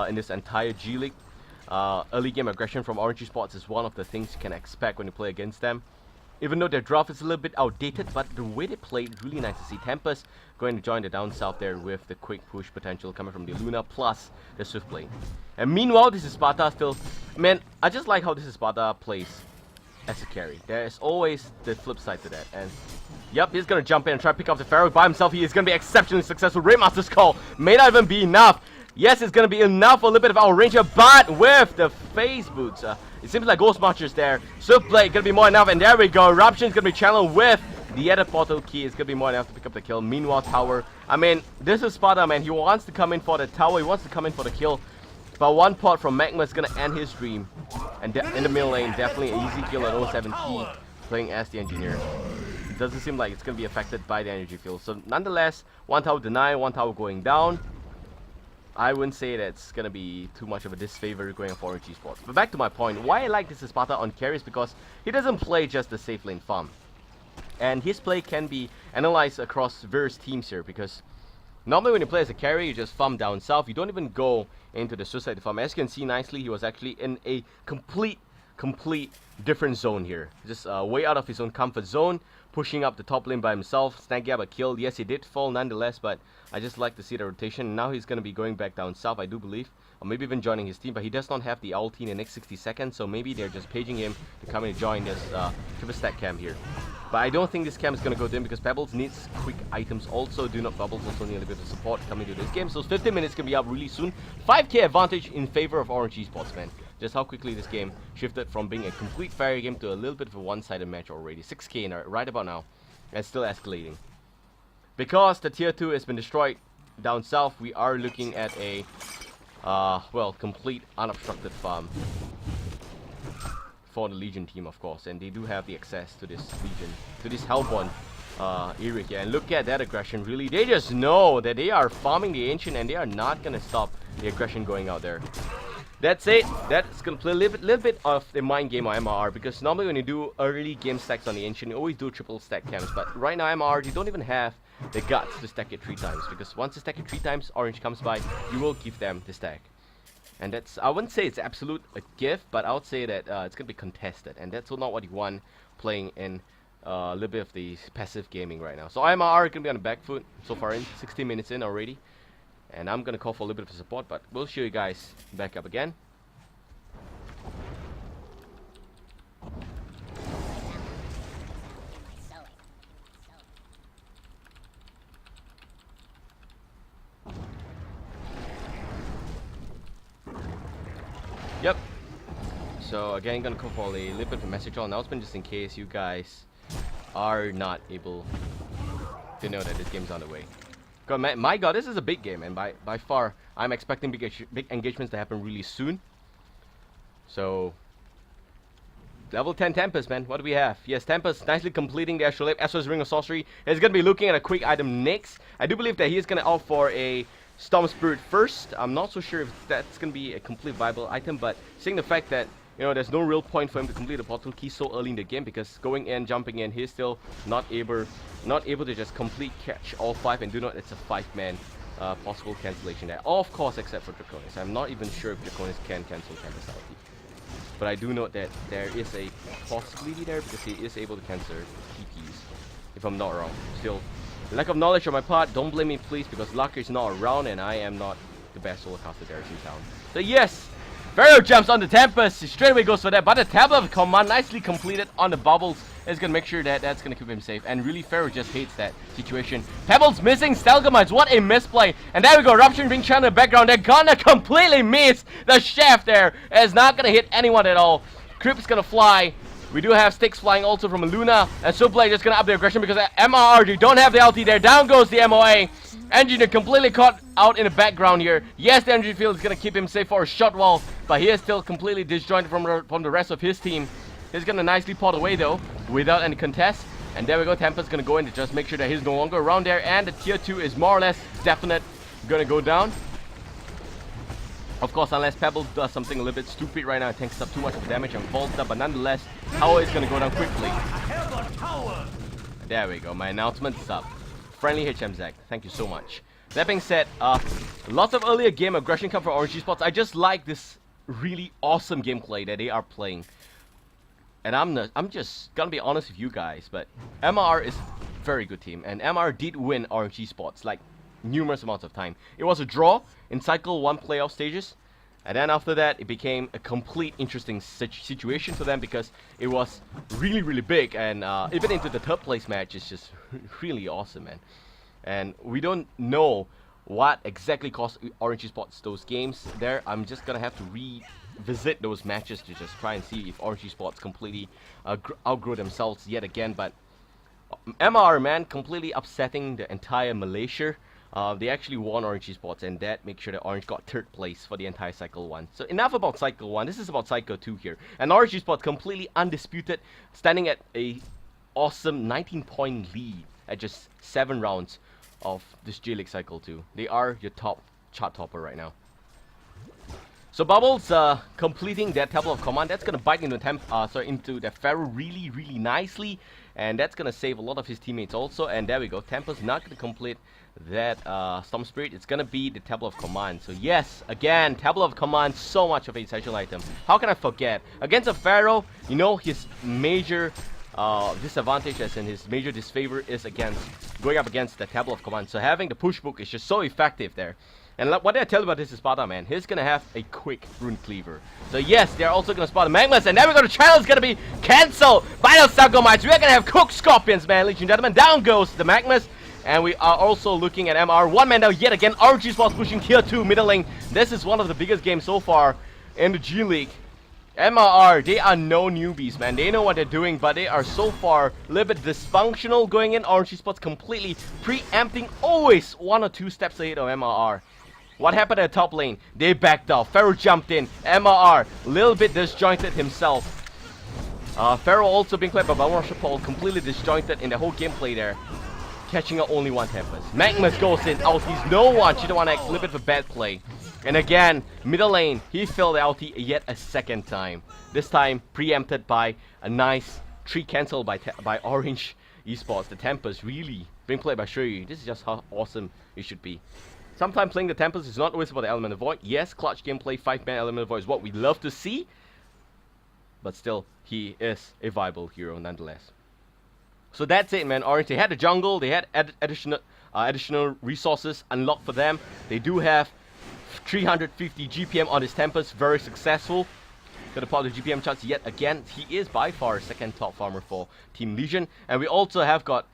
in this entire G League. Early game aggression from Orange Esports is one of the things you can expect when you play against them. Even though their draft is a little bit outdated, but the way they play, really nice to see. Tempest going to join the down south there with the quick push potential coming from the Luna plus the swift play. And meanwhile, this is Sparta still. Man, I just like how this is Sparta plays as a carry. There is always the flip side to that. And yep, he's going to jump in and try to pick up the Pharaoh by himself. He is going to be exceptionally successful. Raidmaster's call may not even be enough. Yes, it's going to be enough for a little bit of our Ranger, but with the phase boots, it seems like Ghost Marchers there. Swift Blade going to be more enough, and there we go. Eruption's going to be channeled with the other portal key. It's going to be more enough to pick up the kill. Meanwhile, Tower. I mean, this is Sparta, man. He wants to come in for the tower. He wants to come in for the kill. But one pot from Magma is going to end his dream. And in the middle lane, definitely an easy kill at 07 key, playing as the Engineer. It doesn't seem like it's going to be affected by the energy field. So nonetheless, one tower denied, one tower going down. I wouldn't say that's going to be too much of a disfavor going for Orange Esports. But back to my point, why I like this Sparta on carry is because he doesn't play just the safe lane farm. And his play can be analyzed across various teams here, because normally when you play as a carry, you just farm down south. You don't even go into the suicide farm. As you can see nicely, he was actually in a complete different zone here. Just way out of his own comfort zone, pushing up the top lane by himself, snagging up a kill. Yes, he did fall nonetheless, but I just like to see the rotation. Now he's going to be going back down south, I do believe, or maybe even joining his team, but he does not have the ulti in the next 60 seconds, so maybe they're just paging him to come and join this triple stack camp here. But I don't think this camp is going to go to him because Pebbles needs quick items also. Do not Bubbles also need a bit of support coming to this game. So 15 minutes can be up really soon. 5k advantage in favor of Orange Esports, man. Just how quickly this game shifted from being a complete fairy game to a little bit of a one-sided match already. 6k in right about now. And still escalating. Because the tier 2 has been destroyed down south, we are looking at a, well, complete unobstructed farm. For the Legion team, of course, and they do have the access to this Legion, to this Hellborn area here. And look at that aggression, really. They just know that they are farming the Ancient and they are not going to stop the aggression going out there. That's it. That's going to play a little bit of the mind game on MRR, because normally when you do early game stacks on the Ancient, you always do triple stack camps. But right now, MRR, you don't even have the guts to stack it 3 times, because once you stack it 3 times, Orange comes by, you will give them the stack. And that's, I wouldn't say it's absolute a gift, but I would say that it's going to be contested. And that's not what you want playing in a little bit of the passive gaming right now. So IMR going to be on the back foot so far in, 16 minutes in already. And I'm going to call for a little bit of support, but we'll show you guys back up again. Yep. So again, gonna call for a little bit of a message announcement just in case you guys are not able to know that this game's on the way. God, my God, this is a big game, and by far, I'm expecting big engagements to happen really soon. So, level 10 Tempest, man. What do we have? Yes, Tempest nicely completing the Astrolabe. Astro's Ring of Sorcery. He's gonna be looking at a quick item next. I do believe that he is gonna opt for a Storm Spirit first. I'm not so sure if that's going to be a complete viable item, but seeing the fact that you know, there's no real point for him to complete the portal key so early in the game, because going in, jumping in, he's still not able to just complete catch all 5, and do not, it's a 5-man possible cancellation there. Of course, except for Draconis. I'm not even sure if Draconis can cancel Tempest ulti. But I do note that there is a possibility there, because he is able to cancel TPs, if I'm not wrong. Still, lack of knowledge on my part, don't blame me please, because Lucker is not around and I am not the best solo caster there is in town. So yes, Pharaoh jumps on the Tempest, he straight away goes for that, but the tablet of command nicely completed on the bubbles is going to make sure that that's going to keep him safe. And really, Pharaoh just hates that situation. Pebbles missing Stalagmites, what a misplay. And there we go, Eruption Ring Channel in the background, they're gonna completely miss the shaft there. It's not going to hit anyone at all. Creep's going to fly. We do have sticks flying also from Luna, and Sublade just going to up the aggression because MRR, they don't have the ulti there. Down goes the MOA. Engineer completely caught out in the background here. Yes, the energy field is going to keep him safe for a short while, but he is still completely disjointed from the rest of his team. He's going to nicely pot away though, without any contest. And there we go, Tempest's going to go in to just make sure that he's no longer around there, and the tier 2 is more or less definite going to go down. Of course, unless Pebbles does something a little bit stupid right now, it takes up too much of damage and falls up, but nonetheless, tower is going to go down quickly. There we go, my announcement's up. Friendly HM Zach, thank you so much. That being said, lots of earlier game aggression come from ORGE Esports. I just like this really awesome gameplay that they are playing. And I'm just gonna be honest with you guys, but MRR is a very good team, and MRR did win ORGE Esports like numerous amounts of time. It was a draw in Cycle 1 playoff stages, and then after that it became a complete interesting situation for them, because it was really, really big, and even into the 3rd place match is just really awesome, man. And we don't know what exactly cost ORGE Esports those games there. I'm just gonna have to revisit those matches to just try and see if ORGE Esports completely outgrow themselves yet again. But MR, man, completely upsetting the entire Malaysia. They actually won ORGE Esports, and that makes sure that Orange got 3rd place for the entire Cycle 1. So enough about Cycle 1, this is about Cycle 2 here. And ORGE Esports completely undisputed, standing at a awesome 19-point lead at just 7 rounds of this J League Cycle 2. They are your top chart topper right now. So Bubbles completing that Tableau of Command, that's gonna bite into the Pharaoh really, really nicely, and that's gonna save a lot of his teammates also. And there we go, Temple's not gonna complete that Storm Spirit. It's gonna be the Tableau of Command. So yes, again, Tableau of Command, so much of an essential item. How can I forget? Against a Pharaoh, you know, his major disadvantage, as in his major disfavor, is against going up against the Tableau of Command. So having the push book is just so effective there. And what did I tell you about this Sparta, man? He's gonna have a quick Rune Cleaver. So yes, they're also gonna spot the Magmas, and then we're gonna channel is gonna be cancelled by the Stalagmites. We're gonna have Cook Scorpions, man, ladies and gentlemen. Down goes the Magmas. And we are also looking at MR. One man down yet again. ORGE Esports pushing tier 2 middle lane. This is one of the biggest games so far in the G League. MRR, they are no newbies, man. They know what they're doing, but they are so far a little bit dysfunctional going in. ORGE Esports completely preempting, always 1 or 2 steps ahead of MRR. What happened at the top lane? They backed off. Pharaoh jumped in. MRR, a little bit disjointed himself. Pharaoh also being played by Babael, completely disjointed in the whole gameplay there. Catching out only one Tempest. Magmas goes in, ulties no one. Cheetah 1X, a little bit of a bad play. And again, middle lane, he failed the ulti yet a second time. This time preempted by a nice 3 cancel by ORGE Esports. The Tempest really being played by Shui. This is just how awesome it should be. Sometimes playing the Tempest is not always about the Element of Void. Yes, clutch gameplay, 5-man Element of Void is what we love to see. But still, he is a viable hero nonetheless. So that's it, man. Orange, they had the jungle, they had additional resources unlocked for them. They do have 350 GPM on his Tempest, very successful. Gonna pop the GPM charts yet again. He is by far second top farmer for Team Legion. And we also have got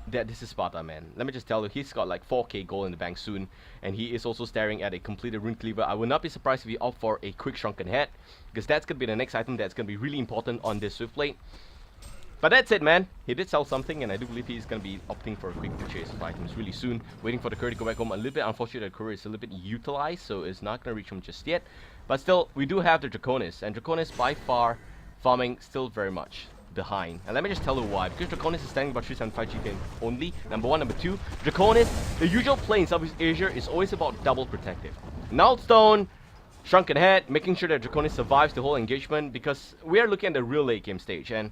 that. This is Sparta, man. Let me just tell you, he's got like 4k gold in the bank soon, and he is also staring at a completed Rune Cleaver. I would not be surprised if he opt for a quick shrunken head, because that's gonna be the next item that's gonna be really important on this Swiftblade. But that's it, man. He did sell something, and I do believe he's going to be opting for a quick purchase of items really soon. Waiting for the courier to go back home. A little bit unfortunate that the courier is a little bit utilized, so it's not going to reach him just yet. But still, we do have the Draconis, and Draconis by far farming still very much behind. And let me just tell you why. Because Draconis is standing about 375 GPM only, number 1. Number 2, Draconis, the usual play in Southeast Asia is always about double protective. Nullstone, Shrunken Head, making sure that Draconis survives the whole engagement, because we are looking at the real late game stage. And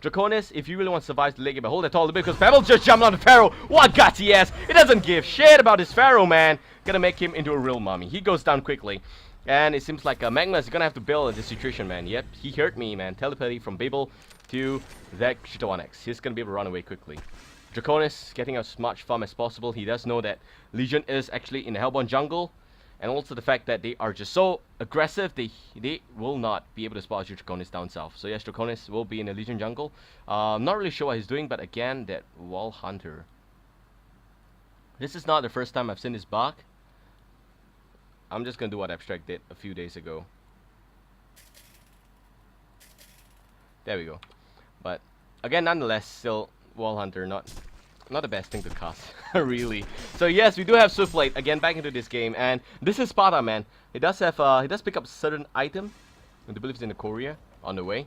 Draconis, if you really want to survive the late game, hold that tall a bit, because Babael just jumped on the Pharaoh. What guts he has! He doesn't give shit about his Pharaoh, man. Gonna make him into a real mummy. He goes down quickly. And it seems like Magma is gonna have to bail in this situation, man. Yep, he hurt me, man. Telepathy from Babael to that Cheetah 1X. He's gonna be able to run away quickly. Draconis getting as much farm as possible. He does know that Legion is actually in the Hellborn jungle. And also the fact that they are just so aggressive, they will not be able to spot Draconis down south. So yes, Draconis will be in the Legion jungle. Not really sure what he's doing, but again, that Wall Hunter. This is not the first time I've seen this bug. I'm just gonna do what Abstract did a few days ago. There we go. But again, nonetheless, still Wall Hunter, not the best thing to cast, really. So yes, we do have Swiftblade again back into this game, and this is Sparta, man. He does have he does pick up certain item. I believe it's in the courier on the way.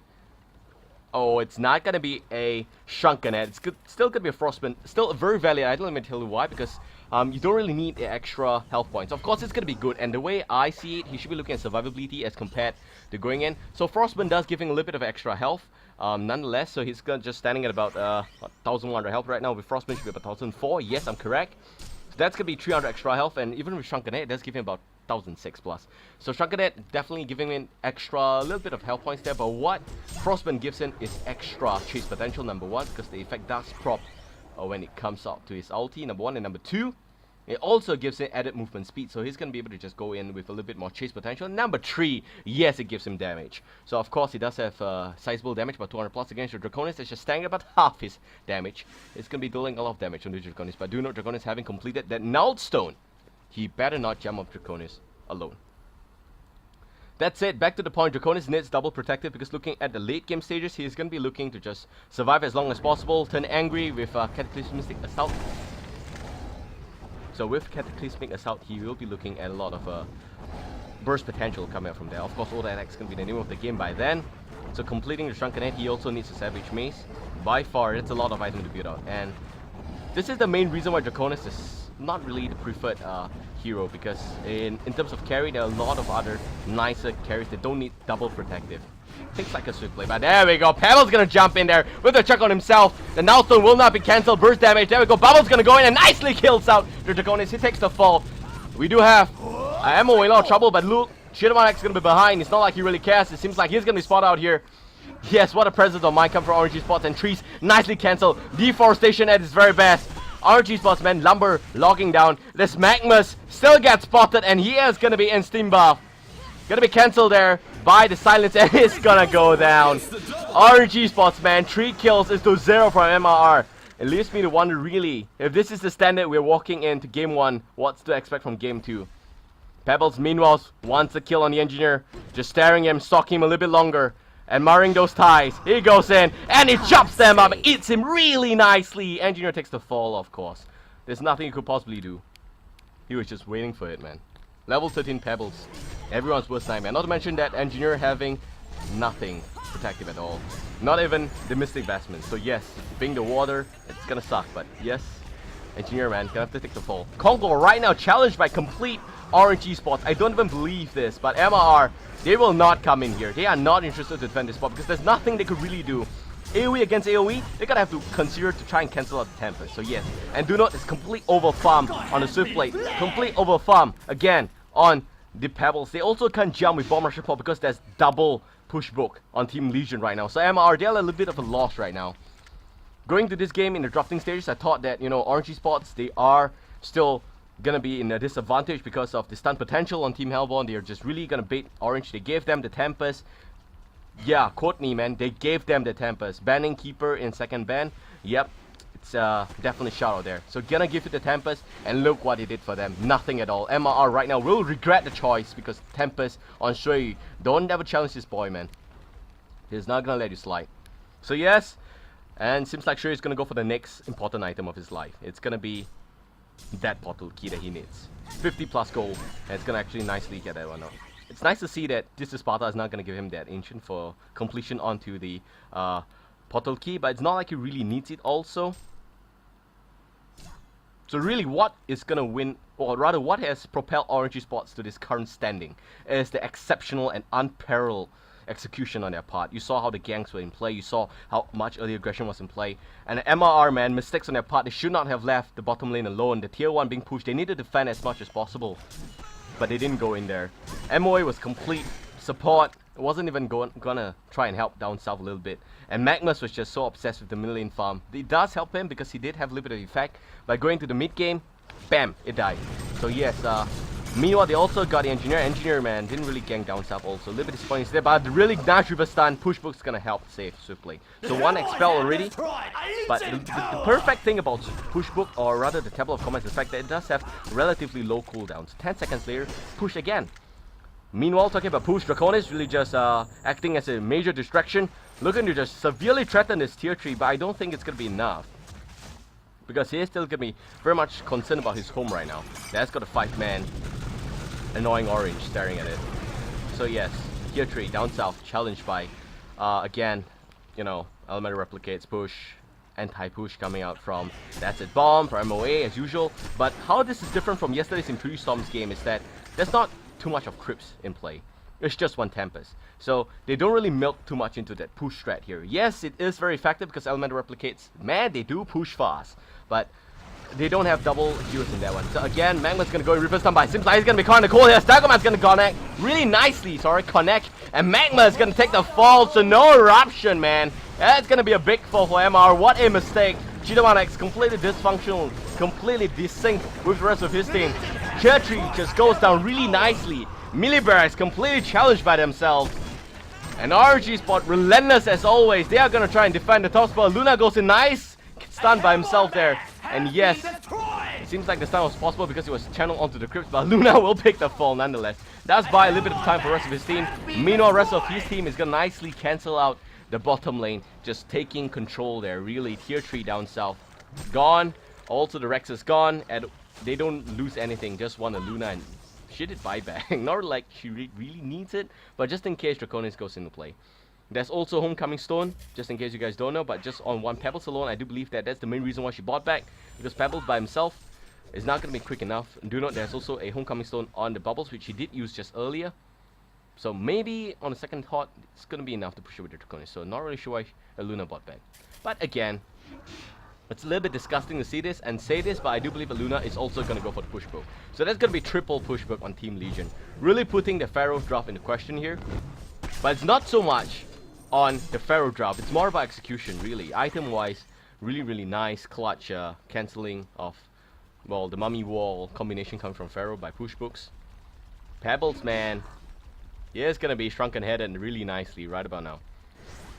Oh, it's not gonna be a Shrunken Head. It's still gonna be a Frostman. Still a very valid item. Let me tell you why. Because you don't really need the extra health points. Of course, it's gonna be good. And the way I see it, he should be looking at survivability as compared to going in. So Frostman does give him a little bit of extra health. Nonetheless, so he's just standing at about 1,100 health right now. With Frostman should be about 1,004. Yes, I'm correct. So that's gonna be 300 extra health, and even with Shrunken Head, it does give him about 1,006 plus. So Shrunken Head definitely giving him extra, a little bit of health points there. But what Frostman gives him is extra chase potential, number one, because the effect does prop when it comes up to his ulti, number one, and number two, it also gives him added movement speed, so he's going to be able to just go in with a little bit more chase potential. Number three, yes, it gives him damage. So of course, he does have sizable damage, about 200 plus against the Draconis. It's just standing about half his damage. It's going to be dealing a lot of damage on the Draconis. But do note, Draconis having completed that Null Stone, he better not jump off Draconis alone. That's it. Back to the point, Draconis needs double protective, because looking at the late game stages, he's going to be looking to just survive as long as possible, turn angry with Cataclysmic Assault. So with Cataclysmic Assault, he will be looking at a lot of burst potential coming out from there. Of course, all that is going to be the name of the game by then. So completing the Shrunken Head, he also needs a Savage Mace. By far, it's a lot of items to build out. And this is the main reason why Draconis is not really the preferred hero, because in terms of carry, there are a lot of other nicer carries that don't need double protective. Things like a Swiftblade, but there we go. Babael's gonna jump in there with a chuck on himself. The Null Stone will not be cancelled. Burst damage. There we go. Babael's gonna go in and nicely kills out the Draconis. He takes the fall. We do have Ammo in a lot of trouble, but look, Cheetah 1X is gonna be behind. It's not like he really cares. It seems like he's gonna be spotted out here. Yes, what a presence of mind come from RNG spots, and trees nicely cancelled. Deforestation at its very best. RNG spots, man, lumber logging down. This Magmus still gets spotted, and he is gonna be in steam buff. Gonna be cancelled there by the silence, and it's gonna go down. RNG spots, man, 3 kills is to 0 from MRR. It leaves me to wonder, really, if this is the standard we're walking into game 1, what's to expect from game 2? Pebbles, meanwhile, wants a kill on the engineer, just staring him, stalking him a little bit longer, and marring those ties. He goes in, and he chops them up, eats him really nicely. Engineer takes the fall, of course. There's nothing he could possibly do. He was just waiting for it, man. Level 13 Pebbles. Everyone's worst nightmare. Not to mention that Engineer having nothing protective at all. Not even the Mystic Vestment. So yes, being the water, it's gonna suck. But yes, Engineer, man, gonna have to take the fall. Congo right now challenged by complete RNG spots. I don't even believe this, but MRR, they will not come in here. They are not interested to defend this spot because there's nothing they could really do. AoE against AoE, they're gonna have to consider to try and cancel out the Tempest. So yes, and do not, it's complete over farm on the Swiftblade. Complete over farm again on the Pebbles. They also can't jump with Bomb Rusher Pop because there's double push book on Team Legion right now. So MR, they're a little bit of a loss right now. Going to this game in the drafting stages, I thought that, you know, RNG spots, they are still gonna be in a disadvantage because of the stun potential on Team Hellborn. They are just really gonna bait Orange. They gave them the Tempest. Yeah, Courtney, man, they gave them the Tempest. Banning Keeper in second ban. Yep, it's definitely shout out there. So gonna give it the Tempest, and look what he did for them. Nothing at all. MRR right now will regret the choice because Tempest on Shui. Don't ever challenge this boy, man. He's not gonna let you slide. So yes, and seems like Shui is gonna go for the next important item of his life. It's gonna be that portal key that he needs. 50 plus gold, and it's gonna actually nicely get that one out. It's nice to see that this Sparta is not gonna give him that ancient for completion onto the portal key, but it's not like he really needs it also. So really what is going to win, or rather what has propelled ORGE Sports to this current standing is the exceptional and unparalleled execution on their part. You saw how the gangs were in play, you saw how much early aggression was in play, and the MRR, man, mistakes on their part. They should not have left the bottom lane alone. The tier 1 being pushed, they needed to defend as much as possible, but they didn't go in there. MOA was complete support. It wasn't even gonna try and help down south a little bit. And Magnus was just so obsessed with the middle lane farm. It does help him because he did have a little bit of effect. By going to the mid game, bam, it died. So yes, meanwhile they also got the engineer. Engineer, man, didn't really gank down south also. A little bit disappointing there, but the really nice river stun. Pushbook's gonna help save swiftly. So one expel already. But the perfect thing about Pushbook, or rather the Temple of Command, is the fact that it does have relatively low cooldowns. 10 seconds later, push again. Meanwhile, talking about push, Draconis really just acting as a major distraction, looking to just severely threaten this tier 3, but I don't think it's going to be enough. Because he is still going to be very much concerned about his home right now. That's got a 5-man annoying orange staring at it. So yes, tier 3, down south, challenged by, again, you know, Elemental Replicates, push, anti-push coming out from That's It Bomb, for MOA as usual. But how this is different from yesterday's Infinity Storms game is that there's not too much of creeps in play. It's just one Tempest. So they don't really milk too much into that push strat here. Yes, it is very effective because Elemental Replicates, man, they do push fast. But they don't have double heals in that one. So again, Magma's gonna go in reverse stun by. Seems like he's gonna be caught in the cold here. Stagoman's gonna connect really nicely, connect. And Magma is gonna take the fall, so no eruption, man. That's gonna be a big fall for MR. What a mistake. Cheetah completely dysfunctional, completely desynced with the rest of his team. Cherry just goes down really nicely. Millibear is completely challenged by themselves. And ORGE Sport, relentless as always. They are gonna try and defend the top spot. Luna goes in nice, stunned by himself there. And yes, it seems like the stun was possible because he was channeled onto the crypts, but Luna will pick the fall nonetheless. That's by a little bit of time for the rest of his team. Meanwhile, the rest of his team is gonna nicely cancel out the bottom lane, just taking control there. Really, tier 3 down south gone. Also the Rex is gone, and they don't lose anything, just want a Luna, and she did buyback. Not like she really needs it, but just in case Draconis goes into play. There's also Homecoming Stone, just in case you guys don't know, but just on one Pebbles alone, I do believe that that's the main reason why she bought back, because Pebbles by himself is not going to be quick enough. And do note there's also a Homecoming Stone on the Bubbles, which she did use just earlier. So maybe on the second thought, it's going to be enough to push over the Draconis. So not really sure why Luna bought back. But again, it's a little bit disgusting to see this and say this, but I do believe Luna is also going to go for the pushbook. So that's going to be triple pushbook on Team Legion. Really putting the Pharaoh drop into question here. But it's not so much on the Pharaoh drop. It's more about execution, really. Item-wise, really nice clutch cancelling of, well, the Mummy Wall combination comes from Pharaoh by pushbooks. Pebbles, man. Yeah, it's going to be shrunken headed really nicely right about now.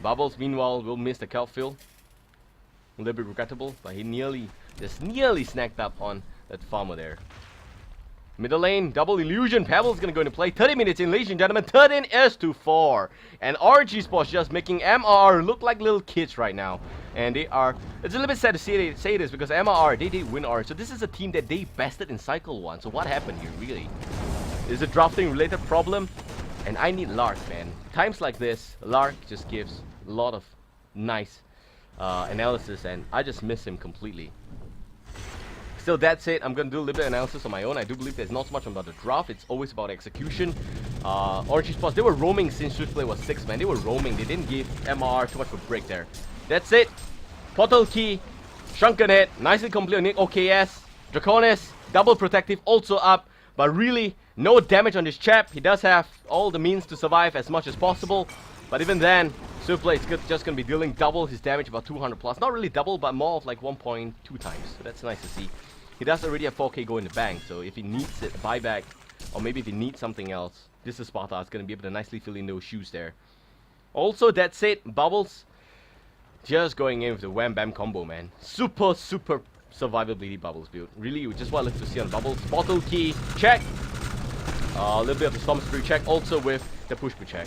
Bubbles, meanwhile, will miss the Kelp fill. A little bit regrettable, but he nearly snagged up on that farmer there. Middle lane, double illusion. Pebbles gonna go into play. 30 minutes in, ladies and gentlemen. 13 is to 4. And ORGE Sports just making MRR look like little kids right now. And they are, it's a little bit sad to say this because MRR, they did win Orange. So this is a team that they bested in Cycle 1. So what happened here, really? Is a drafting related problem? And I need Lark, man. Times like this, Lark just gives a lot of nice analysis, and I just miss him completely. Still, that's it. I'm going to do a little bit of analysis on my own. I do believe there's not so much about the draft. It's always about execution. ORGE Sports, they were roaming since Swiftplay was 6, man. They were roaming. They didn't give MR too much of a break there. That's it. Portal Key, Shrunken Head, nicely complete on OKS. Draconis, double protective, also up. But really, no damage on this chap. He does have all the means to survive as much as possible. But even then, Swiftplay is just going to be dealing double his damage, about 200 plus. Not really double, but more of like 1.2 times. So that's nice to see. He does already have 4k go in the bank, so if he needs it, buyback, or maybe if he needs something else, this is Sparta is going to be able to nicely fill in those shoes there. Also, that's it. Bubbles, just going in with the Wham Bam combo, man. Super survivability Bubbles build. Really, just what I like to see on Bubbles. Bottle Key, check. A little bit of the Storm Spree check, also with the push check.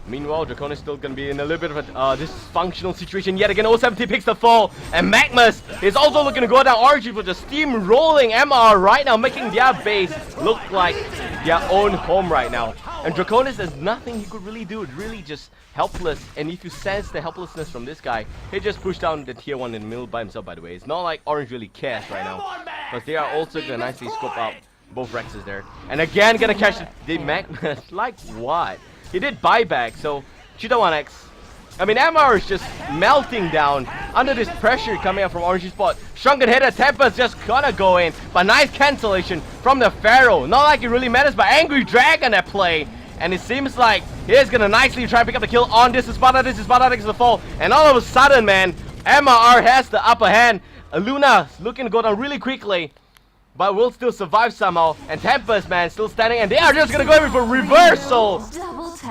Meanwhile, Dracon is still going to be in a little bit of a dysfunctional situation yet again. 070 picks the fall, and Magmus is also looking to go down. ORGE for just steamrolling MR right now, making their base look like their own home right now. And Draconis, there's nothing he could really do. It's really just helpless. And if you sense the helplessness from this guy, he just pushed down the tier 1 in the middle by himself, by the way. It's not like ORGE really cares right now, but they are also going to nicely scope out both Rexes there. And again, going to catch the Magmus. Like what? He did buyback, so Cheetah 1X. I mean, MR is just melting down under this pressure coming up from ORGE spot. Shrunken Header Tempest just gonna go in, but nice cancellation from the Pharaoh. Not like it really matters, but Angry Dragon at play. And it seems like he's gonna nicely try and pick up the kill on this Sparta. This is Sparta takes the fall. And all of a sudden, man, MRR has the upper hand. Luna looking to go down really quickly, but will still survive somehow. And Tempest, man, still standing, and they are just gonna go in for reversal.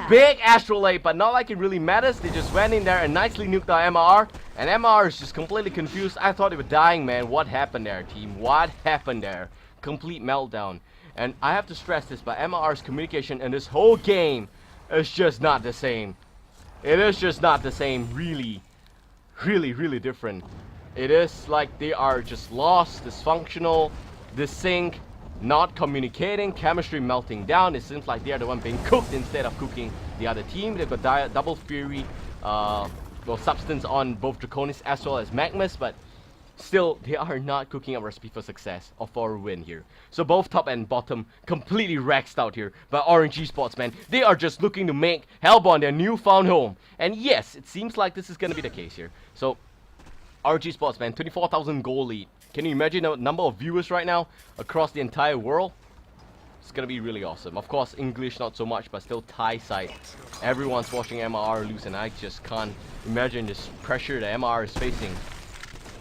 Big astrolabe, but not like it really matters. They just went in there and nicely nuked our MR. And MR is just completely confused. I thought they were dying, man. What happened there, team? What happened there? Complete meltdown. And I have to stress this, but MR's communication in this whole game is just not the same. It is just not the same. Really, really, really different. It is like they are just lost, dysfunctional, desync, not communicating, chemistry melting down. It seems like they are the one being cooked instead of cooking the other team. They've got double fury, substance on both Draconis as well as Magmus, but still they are not cooking up a recipe for success or for a win here. So both top and bottom completely wrecked out here by Orange Esports, man. They are just looking to make Hellborn their newfound home. And yes, it seems like this is going to be the case here. So Orange Esports, man, 24,000 goal lead. Can you imagine the number of viewers right now across the entire world? It's gonna be really awesome. Of course, English not so much, but still Thai side. Everyone's watching MR lose, and I just can't imagine this pressure that MR is facing.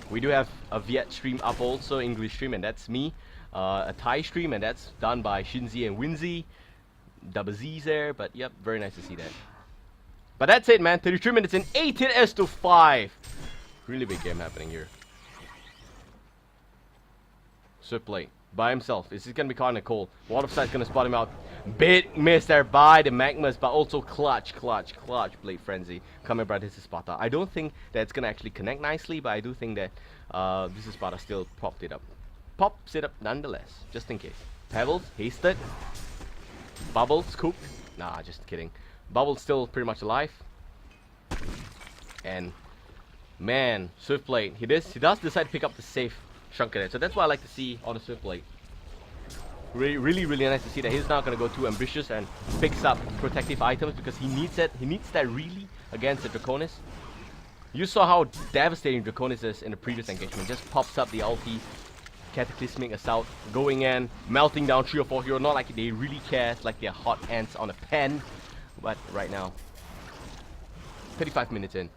We do have a Viet stream up also, English stream, and that's me. A Thai stream, and that's done by Shinzi and Winzy. Double Z's there, but yep, very nice to see that. But that's it, man. 33 minutes in, 18-5. Really big game happening here. Swift play by himself. Is he gonna be caught in a cold? Water of Sight's gonna spot him out. Big miss there by the Magmus, but also clutch Blade Frenzy coming by this is Sparta. I don't think that it's gonna actually connect nicely, but I do think that this is Sparta still popped it up. Pops it up nonetheless, just in case. Pebbles, hasted. Bubbles, cooked. Nah, just kidding. Bubble's still pretty much alive. And man, Swift Blade, he does decide to pick up the safe Shrunken Head. So that's what I like to see on the Swift Blade. Really nice to see that he's not going to go too ambitious and picks up protective items, because he needs it. He needs that really against the Draconis. You saw how devastating Draconis is in the previous engagement. Just pops up the ulti, Cataclysmic Assault, going in, melting down 3 or 4 heroes. Not like they really care, it's like they're hot ants on a pen. But right now, 35 minutes in.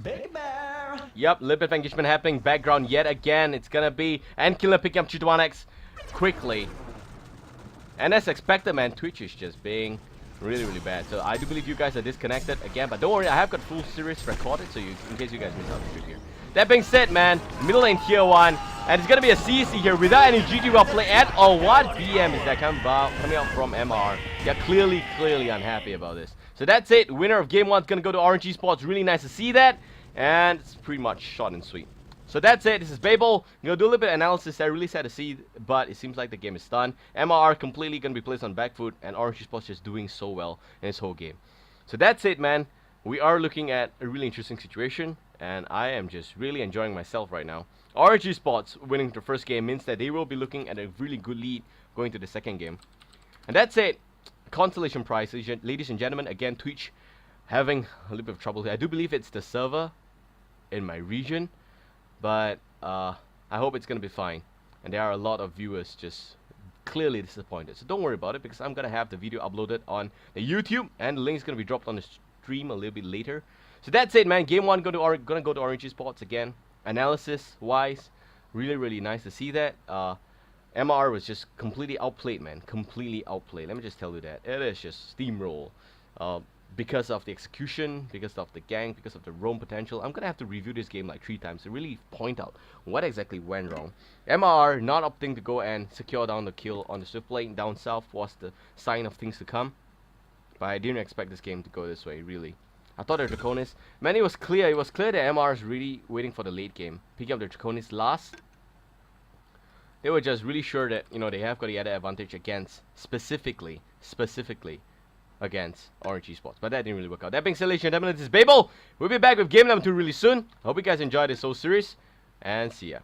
Big Bear! Yep, little bit of engagement happening. Background yet again. It's gonna be Killer picking up Cheetah 1X quickly. And as expected, man, Twitch is just being really bad. So I do believe you guys are disconnected again, but don't worry, I have got full series recorded, so in case you guys miss out the stream here. That being said, man, middle lane tier 1, and it's gonna be a CC here without any GG well play at all. What BM is that coming out from MR? They're clearly unhappy about this. So that's it. Winner of game 1 is gonna go to Orange Esports. Really nice to see that, and it's pretty much short and sweet. So that's it. This is Babael. I'm gonna do a little bit of analysis. I really sad to see, but it seems like the game is done. MR completely gonna be placed on back foot, and Orange Esports just doing so well in this whole game. So that's it, man. We are looking at a really interesting situation, and I am just really enjoying myself right now. Orange Esports winning the first game means that they will be looking at a really good lead going to the second game. And that's it. Consolation prize, ladies and gentlemen. Again, Twitch having a little bit of trouble here. I do believe it's the server in my region, but I hope it's gonna be fine. And there are a lot of viewers just clearly disappointed. So don't worry about it, because I'm gonna have the video uploaded on the YouTube, and the link is gonna be dropped on the stream a little bit later. So that's it, man. Game 1 gonna go to Orange Esports again. Analysis wise, really nice to see that. MR was just completely outplayed, man. Completely outplayed. Let me just tell you that. It is just steamroll. because of the execution, because of the gank, because of the roam potential. I'm gonna have to review this game like 3 times to really point out what exactly went wrong. MRR not opting to go and secure down the kill on the swift lane down south was the sign of things to come. But I didn't expect this game to go this way, really. I thought the Draconis, man, it was clear that MR is really waiting for the late game. Picking up the Draconis last. They were just really sure that, you know, they have got the added advantage against, specifically against ORGE Esports. But that didn't really work out. That being said, ladies and gentlemen, this is Babael. We'll be back with game number 2 really soon. I hope you guys enjoyed this whole series. And see ya.